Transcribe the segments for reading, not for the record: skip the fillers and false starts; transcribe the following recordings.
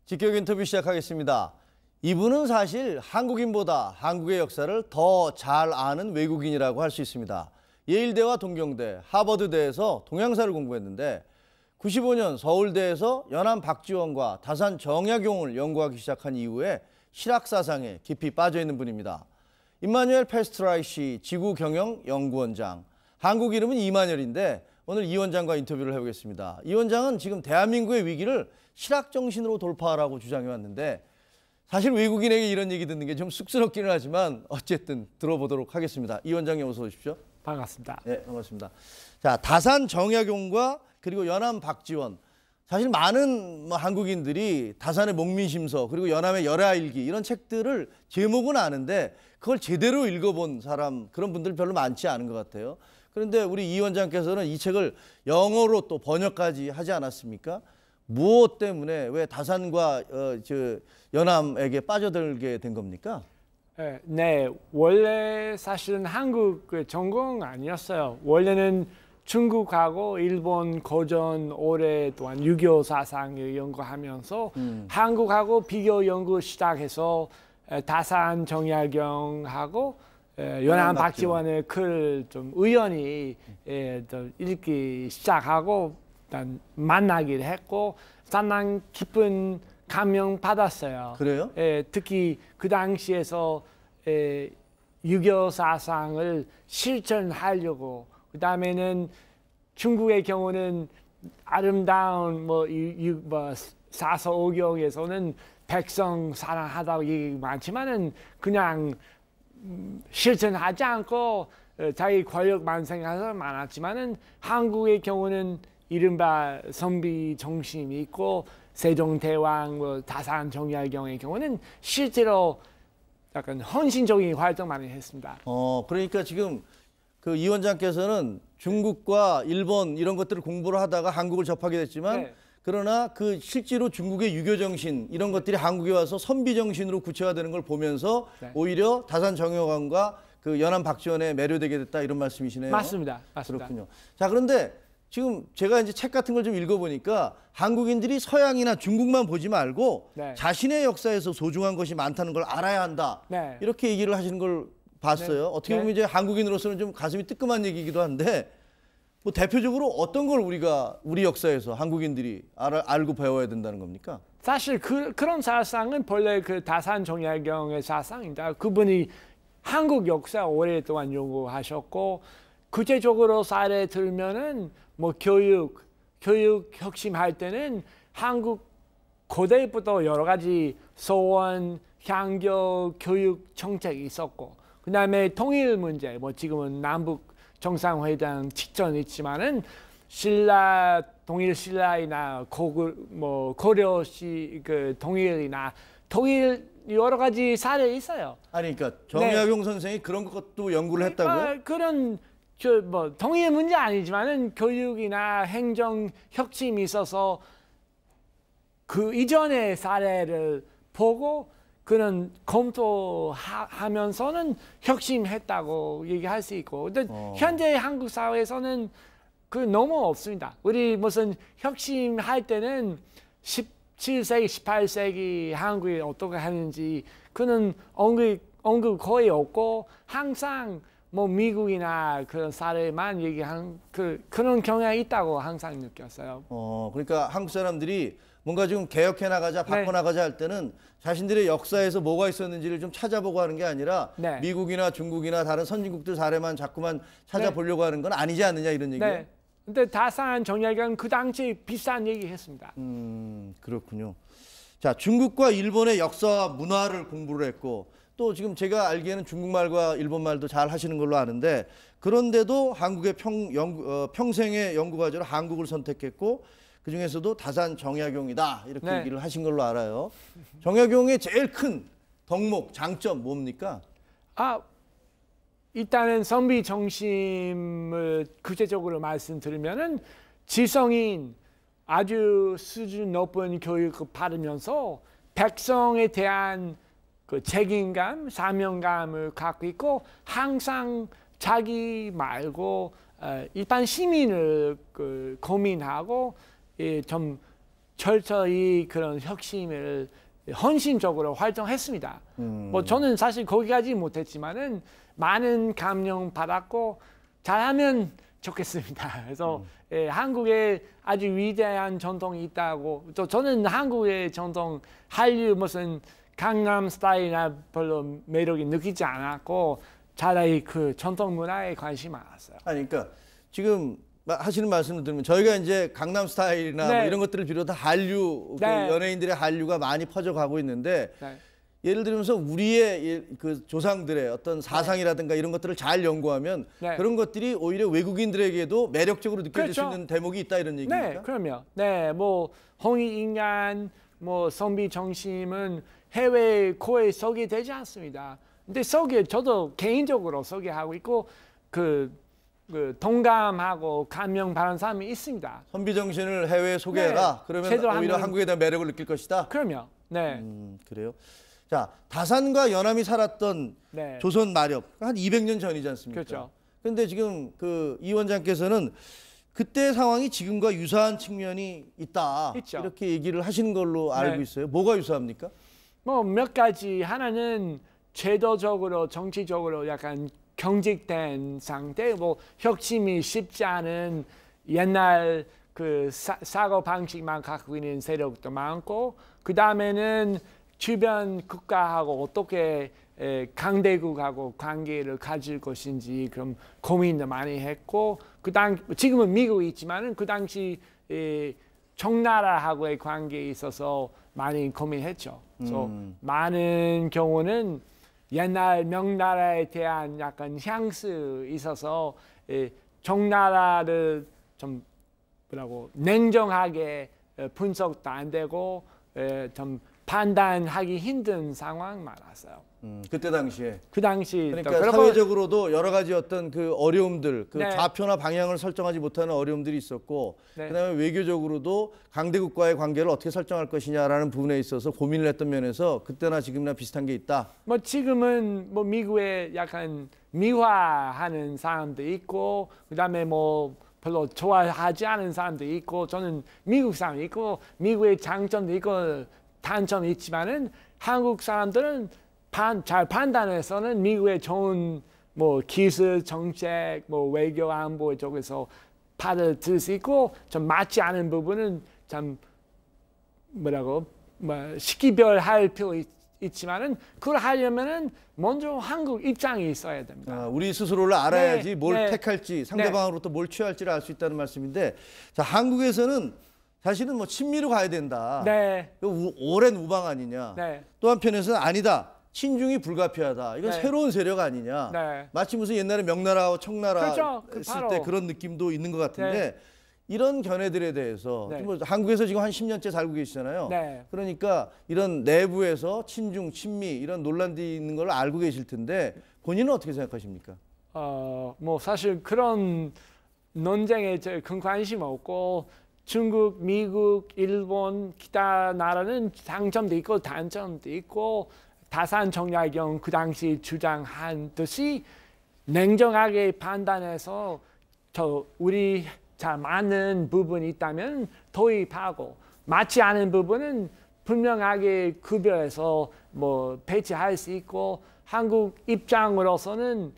직격 인터뷰 시작하겠습니다. 이분은 사실 한국인보다 한국의 역사를 더 잘 아는 외국인이라고 할 수 있습니다. 예일대와 동경대, 하버드대에서 동양사를 공부했는데 95년 서울대에서 연암 박지원과 다산 정약용을 연구하기 시작한 이후에 실학사상에 깊이 빠져있는 분입니다. 임마누엘 페스트라이시 지구경영연구원장, 한국 이름은 이만열인데 오늘 이 원장과 인터뷰를 해보겠습니다. 이 원장은 지금 대한민국의 위기를 실학정신으로 돌파하라고 주장해왔는데 사실 외국인에게 이런 얘기 듣는 게 좀 쑥스럽기는 하지만 어쨌든 들어보도록 하겠습니다. 이 원장님 어서 오십시오. 반갑습니다. 네, 반갑습니다. 자, 다산 정약용과 그리고 연암 박지원. 사실 많은 한국인들이 다산의 목민심서 그리고 연암의 열하일기 이런 책들을 제목은 아는데 그걸 제대로 읽어본 사람 그런 분들 별로 많지 않은 것 같아요. 그런데 우리 이 원장께서는 이 책을 영어로 또 번역까지 하지 않았습니까? 무엇 때문에 왜 다산과 연암에게 빠져들게 된 겁니까? 네, 원래 사실은 한국 전공 아니었어요. 원래는 중국하고 일본 고전 오랫동안 유교 사상을 연구하면서 한국하고 비교 연구 시작해서 다산 정약용하고 연암 박지원의 글 좀 우연히 읽기 시작하고 일단 만나기를 했고 상당히 깊은 감명 받았어요. 그래요? 특히 그 당시에서 유교 사상을 실천하려고 그 다음에는 중국의 경우는 아름다운 사서오경에서는 백성 사랑하다고 얘기 많지만은 그냥 실천하지 않고 자기 권력만 생각해서 많았지만은 한국의 경우는 이른바 선비 정신이 있고 세종대왕, 다산 정약용의 경우는 실제로 약간 헌신적인 활동 많이 했습니다. 그러니까 지금 그 이 원장께서는 중국과 일본 이런 것들을 공부를 하다가 한국을 접하게 됐지만 네. 그러나 그 실제로 중국의 유교 정신 이런 것들이 한국에 와서 선비 정신으로 구체화되는 걸 보면서 네. 오히려 다산 정약용과 그 연암 박지원에 매료되게 됐다 이런 말씀이시네요. 맞습니다. 맞습니다. 그렇군요. 자, 그런데 지금 제가 이제 책 같은 걸 좀 읽어보니까 한국인들이 서양이나 중국만 보지 말고 네. 자신의 역사에서 소중한 것이 많다는 걸 알아야 한다. 네. 이렇게 얘기를 하시는 걸 봤어요. 네. 어떻게 보면 이제 한국인으로서는 좀 가슴이 뜨끔한 얘기이기도 한데 뭐 대표적으로 어떤 걸 우리 역사에서 한국인들이 알고 배워야 된다는 겁니까? 사실 그런 사상은 본래 그 다산 정약용의 사상입니다. 그분이 한국 역사 오랫동안 연구하셨고 구체적으로 사례 들면은 뭐 교육 혁신할 때는 한국 고대부터 여러 가지 소원, 향교, 교육 정책이 있었고 그 다음에 통일 문제, 뭐 지금은 남북 정상회담 직전이 있지만은 신라 동일 신라이나 고려시 그 통일이나 통일 여러 가지 사례 있어요. 아니 그러니까 정약용 네. 선생이 그런 것도 연구를 했다고요? 그런 통일 문제 아니지만은 교육이나 행정 혁신이 있어서 그 이전의 사례를 보고 그는 검토하면서는 혁신했다고 얘기할 수 있고, 근데 현재 한국 사회에서는 그 너무 없습니다. 우리 무슨 혁신할 때는 17세기, 18세기 한국이 어떻게 하는지 그는 언급 거의 없고 항상 뭐 미국이나 그런 사례만 얘기하는 그런 경향이 있다고 항상 느꼈어요. 그러니까 한국 사람들이 뭔가 좀 개혁해 나가자, 바꿔 나가자 할 때는 자신들의 역사에서 뭐가 있었는지를 좀 찾아보고 하는 게 아니라 네. 미국이나 중국이나 다른 선진국들 사례만 자꾸만 찾아보려고 네. 하는 건 아니지 않느냐 이런 얘기예요. 네. 근데 다산 정약용은 그 당시에 비슷한 얘기 했습니다. 그렇군요. 자, 중국과 일본의 역사와 문화를 공부를 했고 또 지금 제가 알기에는 중국말과 일본말도 잘 하시는 걸로 아는데 그런데도 한국의 평생의 연구과제로 한국을 선택했고 그중에서도 다산 정약용이다 이렇게 네. 얘기를 하신 걸로 알아요. 정약용의 제일 큰 덕목, 장점 뭡니까? 일단은 선비 정신을 구체적으로 말씀드리면은 지성인 아주 수준 높은 교육을 받으면서 백성에 대한 그 책임감, 사명감을 갖고 있고 항상 자기 말고 일반 시민을 고민하고 좀 철저히 그런 혁신을 헌신적으로 활동했습니다. 뭐 저는 사실 거기까지 못했지만은 많은 감명 받았고 잘하면 좋겠습니다. 그래서 예, 한국에 아주 위대한 전통이 있다고. 또 저는 한국의 전통 한류 무슨 강남 스타일이나 별로 매력이 느끼지 않았고 차라리 그 전통 문화에 관심이 많았어요. 아니, 그러니까 지금 하시는 말씀을 들으면 저희가 이제 강남 스타일이나 네. 뭐 이런 것들을 비롯한 한류, 네. 그 연예인들의 한류가 많이 퍼져가고 있는데 네. 예를 들면서 우리의 그 조상들의 어떤 사상이라든가 이런 것들을 잘 연구하면 네. 그런 것들이 오히려 외국인들에게도 매력적으로 느껴질 수 그렇죠. 있는 대목이 있다 이런 얘기입니까? 네, 그럼요. 네, 뭐 홍익인간, 뭐 선비정신은 해외 코에 소개되지 않습니다. 근데 저도 개인적으로 소개하고 있고 그 동감하고 감명 받은 사람이 있습니다. 선비 정신을 해외에 소개해라. 네, 그러면 제대로 오히려 하면- 한국에 대한 매력을 느낄 것이다. 그럼요. 네, 그래요. 자, 다산과 연암이 살았던 네. 조선 마렵 한 200년 전이지 않습니까? 그렇죠. 그런데 지금 그 이 원장께서는 그때 상황이 지금과 유사한 측면이 있다. 있죠. 이렇게 얘기를 하시는 걸로 알고 네. 있어요. 뭐가 유사합니까? 뭐 몇 가지 하나는 제도적으로 정치적으로 약간 경직된 상태, 뭐 혁신이 쉽지 않은 옛날 그 사고 방식만 갖고 있는 세력도 많고, 그 다음에는 주변 국가하고 어떻게 강대국하고 관계를 가질 것인지 그런 고민도 많이 했고, 지금은 미국에 있지만은 그 당시 청나라하고의 관계에 있어서 많이 고민했죠. 그래서 많은 경우는 옛날 명나라에 대한 약간 향수 있어서 청나라를 좀 뭐라고 냉정하게 분석도 안 되고 좀 판단하기 힘든 상황 많았어요. 그때 당시에. 그 당시 그러니까 사회적으로도 여러 가지 어떤 그 어려움들, 그 네. 좌표나 방향을 설정하지 못하는 어려움들이 있었고, 네. 그다음에 외교적으로도 강대국과의 관계를 어떻게 설정할 것이냐라는 부분에 있어서 고민을 했던 면에서 그때나 지금이나 비슷한 게 있다. 뭐 지금은 뭐 미국에 약간 미화하는 사람도 있고, 그다음에 뭐 별로 좋아하지 않은 사람도 있고, 저는 미국 사람이 있고 미국의 장점도 있고 단점이 있지만은 한국 사람들은 잘 판단해서는 미국의 좋은 뭐 기술, 정책, 뭐 외교, 안보 쪽에서 받아들일 수 있고, 좀 맞지 않은 부분은 참 뭐라고 시기별할 필요 있지만은 그걸 하려면은 먼저 한국 입장이 있어야 됩니다. 우리 스스로를 알아야지 네, 뭘 네. 택할지 상대방으로부터 뭘 취할지를 알 수 있다는 말씀인데, 자, 한국에서는 사실은 뭐 친미로 가야 된다. 네, 오랜 우방 아니냐. 네, 또 한편에서는 아니다. 친중이 불가피하다. 이건 네. 새로운 세력 아니냐. 네. 마치 무슨 옛날에 명나라와 청나라 그렇죠. 했을 바로. 때 그런 느낌도 있는 것 같은데, 네. 이런 견해들에 대해서 네. 뭐 한국에서 지금 한 10년째 살고 계시잖아요. 네. 그러니까 이런 내부에서 친중, 친미 이런 논란들이 있는 걸 알고 계실 텐데 본인은 어떻게 생각하십니까? 뭐 사실 그런 논쟁에 큰 관심 없고, 중국, 미국, 일본, 기타 나라는 장점도 있고 단점도 있고, 다산 정약용 그 당시 주장한 듯이 냉정하게 판단해서 우리 잘 맞는 부분이 있다면 도입하고, 맞지 않은 부분은 분명하게 구별해서 뭐 배치할 수 있고, 한국 입장으로서는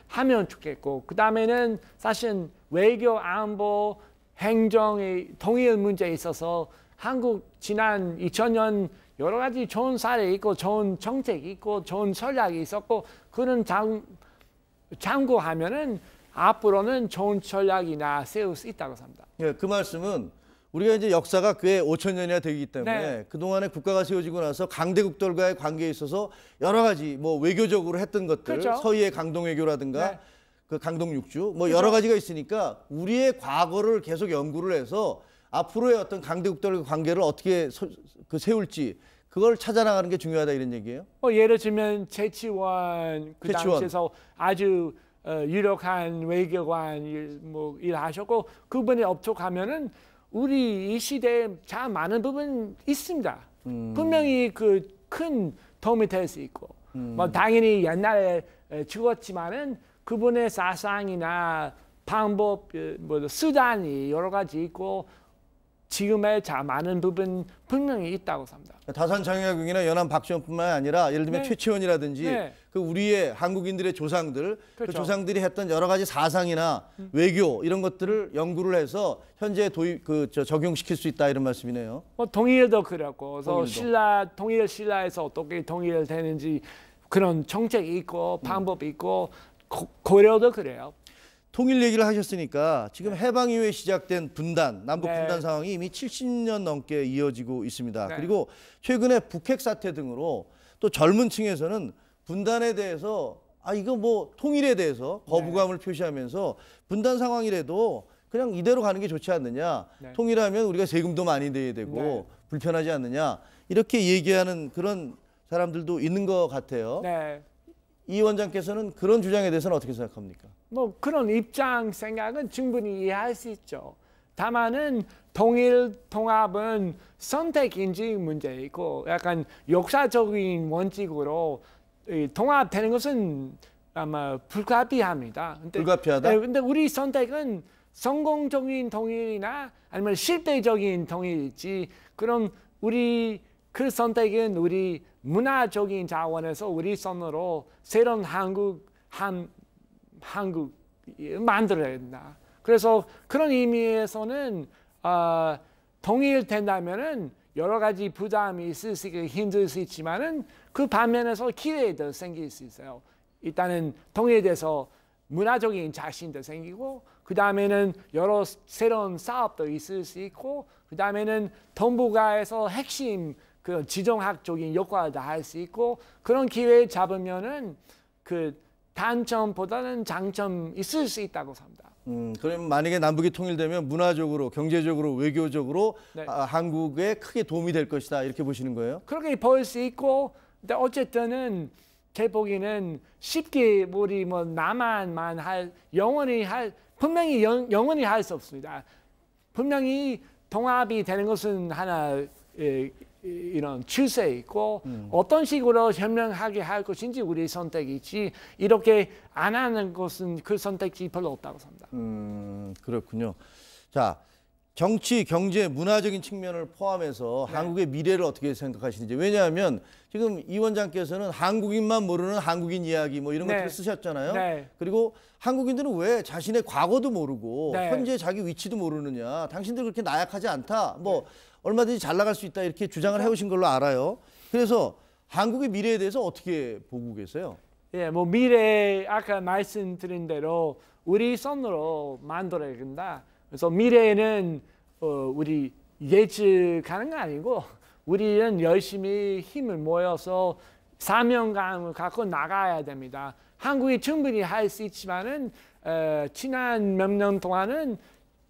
하면 좋겠고, 그 다음에는 사실 외교, 안보, 행정의 통일 문제에 있어서 한국 지난 2000년 여러 가지 좋은 사례 있고 좋은 정책이 있고 좋은 전략이 있었고, 그런 참고하면은 앞으로는 좋은 전략이나 세울 수 있다고 생각합니다. 예, 그 말씀은 우리가 이제 역사가 꽤 5,000년이나 되기 때문에 네. 그동안에 국가가 세워지고 나서 강대국들과의 관계에 있어서 여러 가지 뭐 외교적으로 했던 것들, 그렇죠. 서희의 강동외교라든가 네. 그 강동육주 뭐 그렇죠. 여러 가지가 있으니까 우리의 과거를 계속 연구를 해서 앞으로의 어떤 강대국들과의 관계를 어떻게 세울지 그걸 찾아나가는 게 중요하다 이런 얘기예요? 예를 들면 최치원 그 최치원. 당시에서 아주 유력한 외교관 뭐 일하셨고, 그분이 업촉하면은 우리 이 시대에 참 많은 부분 있습니다. 분명히 그 큰 도움이 될 수 있고, 뭐 당연히 옛날에 죽었지만은 그분의 사상이나 방법, 뭐 수단이 여러 가지 있고, 지금의 많은 부분 분명히 있다고 봅니다. 다산 장약용이나 연안 박지원뿐만 아니라 예를 들면 네. 최치원이라든지 네. 그 우리의 한국인들의 조상들 그 그렇죠. 조상들이 했던 여러 가지 사상이나 외교 이런 것들을 연구를 해서 현재 적용시킬 수 있다 이런 말씀이네요. 뭐 통일도 그렇고, 그래서 통일도. 통일 신라에서 어떻게 통일되는지 그런 정책이 있고 방법이 있고 고려도 그래요. 통일 얘기를 하셨으니까 지금 해방 이후에 시작된 분단, 남북 네. 분단 상황이 이미 70년 넘게 이어지고 있습니다. 네. 그리고 최근에 북핵 사태 등으로 또 젊은 층에서는 분단에 대해서 이거 뭐 통일에 대해서 거부감을 표시하면서 분단 상황이라도 그냥 이대로 가는 게 좋지 않느냐. 네. 통일하면 우리가 세금도 많이 내야 되고 네. 불편하지 않느냐. 이렇게 얘기하는 그런 사람들도 있는 것 같아요. 네. 이 원장께서는 그런 주장에 대해서는 어떻게 생각합니까? 뭐 그런 입장 생각은 충분히 이해할 수 있죠. 다만은 통일 통합은 선택 인식 문제이고 약간 역사적인 원칙으로 통합되는 것은 아마 불가피합니다. 불가피하다? 네, 근데 우리 선택은 성공적인 통일이나 아니면 실패적인 통일이지. 그럼 우리 그 선택은 우리 문화적인 자원에서 우리 손으로 새로운 한국 만들어야 된다. 그래서 그런 의미에서는 통일된다면은 여러 가지 부담이 있을 수 있고 힘들 수 있지만은 그 반면에서 기회도 생길 수 있어요. 일단은 통일돼서 문화적인 자신도 생기고 그 다음에는 여러 새로운 사업도 있을 수 있고 그 다음에는 동북아에서 핵심 그 지정학적인 역할도 할 수 있고 그런 기회 잡으면은 그 단점보다는 장점 있을 수 있다고 봅니다. 그럼 만약에 남북이 통일되면 문화적으로, 경제적으로, 외교적으로 네. 한국에 크게 도움이 될 것이다 이렇게 보시는 거예요? 그렇게 볼 수 있고, 근데 어쨌든은 제 보기에는 쉽게 우리 뭐 남한만 분명히 영원히 할 수 없습니다. 분명히 통합이 되는 것은 하나 이런 추세 있고 어떤 식으로 현명하게 할 것인지 우리 선택이지 이렇게 안 하는 것은 그 선택지 별로 없다고 봅니다. 그렇군요. 자, 정치, 경제, 문화적인 측면을 포함해서 한국의 미래를 어떻게 생각하시는지. 왜냐하면 지금 이 원장께서는 한국인만 모르는 한국인 이야기 뭐 이런 것들을 쓰셨잖아요. 네. 그리고 한국인들은 왜 자신의 과거도 모르고 네. 현재 자기 위치도 모르느냐. 당신들 그렇게 나약하지 않다. 뭐 얼마든지 잘 나갈 수 있다 이렇게 주장을 해오신 걸로 알아요. 그래서 한국의 미래에 대해서 어떻게 보고 계세요? 예, 뭐 미래 아까 말씀드린 대로 우리 손으로 만들어야 된다. 그래서 미래는 우리 예측하는 거 아니고 우리는 열심히 힘을 모여서 사명감을 갖고 나가야 됩니다. 한국이 충분히 할 수 있지만은 지난 몇 년 동안은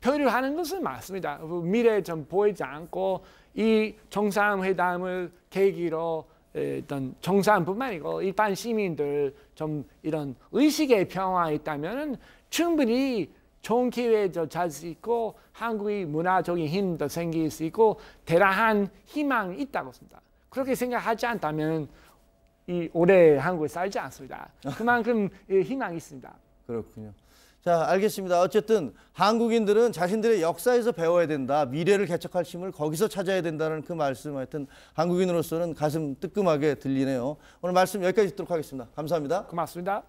표류하는 것은 맞습니다. 미래 좀 보이지 않고 이 정상회담을 계기로 어떤 정상뿐만 아니고 일반 시민들 좀 이런 의식의 변화가 있다면은 충분히 좋은 기회도 잘 수 있고 한국의 문화적인 힘도 생길 수 있고 대단한 희망이 있다고 봅니다. 그렇게 생각하지 않다면 이 오래 한국에 살지 않습니다. 그만큼 희망이 있습니다. 그렇군요. 자, 알겠습니다. 어쨌든 한국인들은 자신들의 역사에서 배워야 된다. 미래를 개척할 힘을 거기서 찾아야 된다는 그 말씀 하여튼 한국인으로서는 가슴 뜨끔하게 들리네요. 오늘 말씀 여기까지 듣도록 하겠습니다. 감사합니다. 고맙습니다.